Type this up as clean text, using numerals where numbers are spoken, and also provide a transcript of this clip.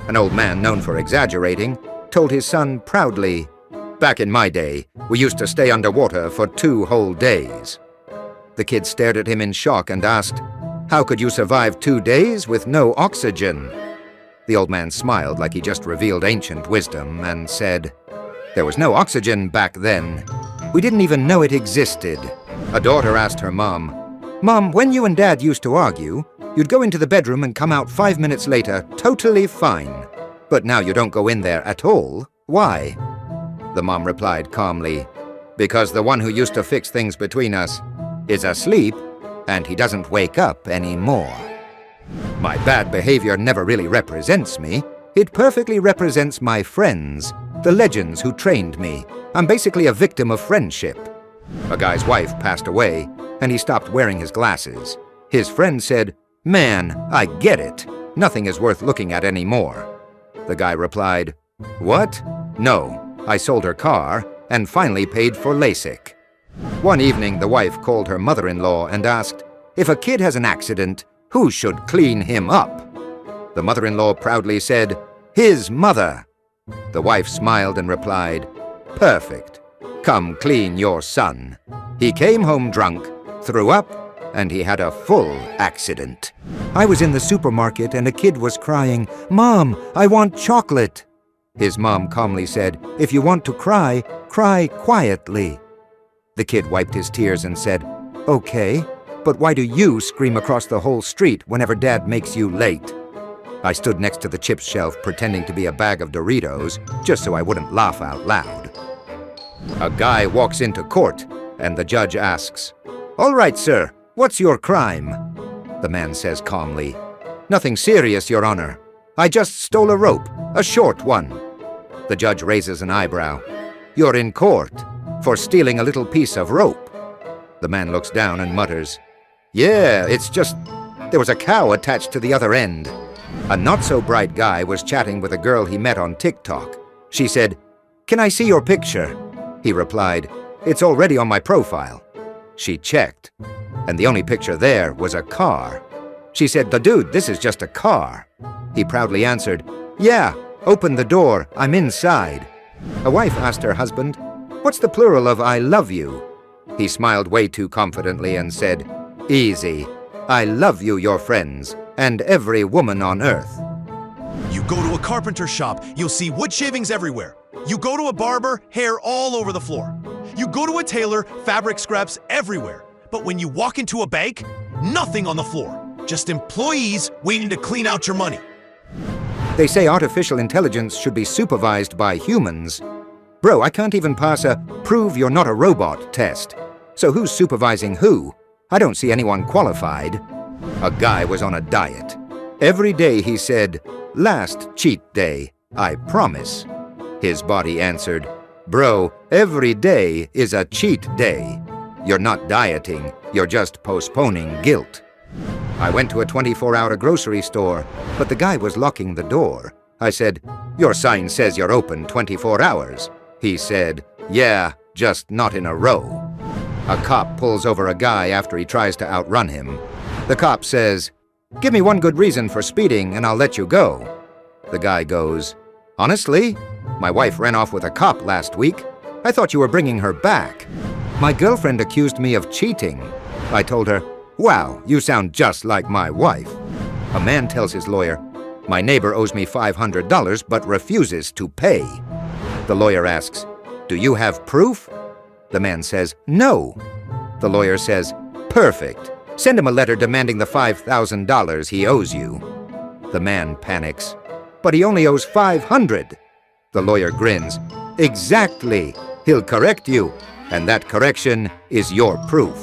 An old man known for exaggerating told his son proudly, "Back in my day, we used to stay underwater for 2 whole days." The kid stared at him in shock and asked, "How could you survive 2 days with no oxygen?" The old man smiled like he just revealed ancient wisdom and said, "There was no oxygen back then. We didn't even know it existed." A daughter asked her mom, "Mom, when you and Dad used to argue, you'd go into the bedroom and come out 5 minutes later totally fine. But now you don't go in there at all. Why?" The mom replied calmly, "Because the one who used to fix things between us is asleep, and he doesn't wake up anymore. My bad behavior never really represents me. It perfectly represents my friends, the legends who trained me. I'm basically a victim of friendship." A guy's wife passed away, and he stopped wearing his glasses. His friend said, "Man, I get it. Nothing is worth looking at anymore." The guy replied, "What? No, I sold her car and finally paid for LASIK." One evening, the wife called her mother-in-law and asked, "If a kid has an accident, who should clean him up?" The mother-in-law proudly said, "His mother." The wife smiled and replied, "Perfect. Come clean your son. He came home drunk, threw up, and he had a full accident." I was in the supermarket and a kid was crying, "Mom, I want chocolate." His mom calmly said, "If you want to cry, cry quietly." The kid wiped his tears and said, "Okay, but why do you scream across the whole street whenever Dad makes you late?" I stood next to the chips shelf pretending to be a bag of Doritos just so I wouldn't laugh out loud. A guy walks into court and the judge asks, "All right, sir, what's your crime?" The man says calmly, "Nothing serious, Your Honor. I just stole a rope, a short one." The judge raises an eyebrow. "You're in court for stealing a little piece of rope." The man looks down and mutters, "Yeah, it's just there was a cow attached to the other end." A not-so-bright guy was chatting with a girl he met on TikTok. She said, "Can I see your picture?" He replied, "It's already on my profile." She checked, and the only picture there was a car. She said, "Dude, this is just a car." He proudly answered, "Yeah, open the door, I'm inside." A wife asked her husband, "What's the plural of I love you?" He smiled way too confidently and said, "Easy. I love you, your friends, and every woman on earth." You go to a carpenter shop, you'll see wood shavings everywhere. You go to a barber, hair all over the floor. You go to a tailor, fabric scraps everywhere. But when you walk into a bank, nothing on the floor. Just employees waiting to clean out your money. They say artificial intelligence should be supervised by humans. Bro, I can't even pass a "prove you're not a robot" test. So who's supervising who? I don't see anyone qualified. A guy was on a diet. Every day he said, "Last cheat day, I promise." His body answered, "Bro, every day is a cheat day. You're not dieting, you're just postponing guilt." I went to a 24-hour grocery store, but the guy was locking the door. I said, "Your sign says you're open 24 hours. He said, "Yeah, just not in a row." A cop pulls over a guy after he tries to outrun him. The cop says, "Give me one good reason for speeding and I'll let you go." The guy goes, "Honestly, my wife ran off with a cop last week. I thought you were bringing her back. My girlfriend accused me of cheating." I told her, "Wow, you sound just like my wife." A man tells his lawyer, "My neighbor owes me $500 but refuses to pay." The lawyer asks, "Do you have proof?" The man says, "No." The lawyer says, "Perfect. Send him a letter demanding the $5,000 he owes you." The man panics, "But he only owes $500. The lawyer grins, "Exactly. He'll correct you, and that correction is your proof."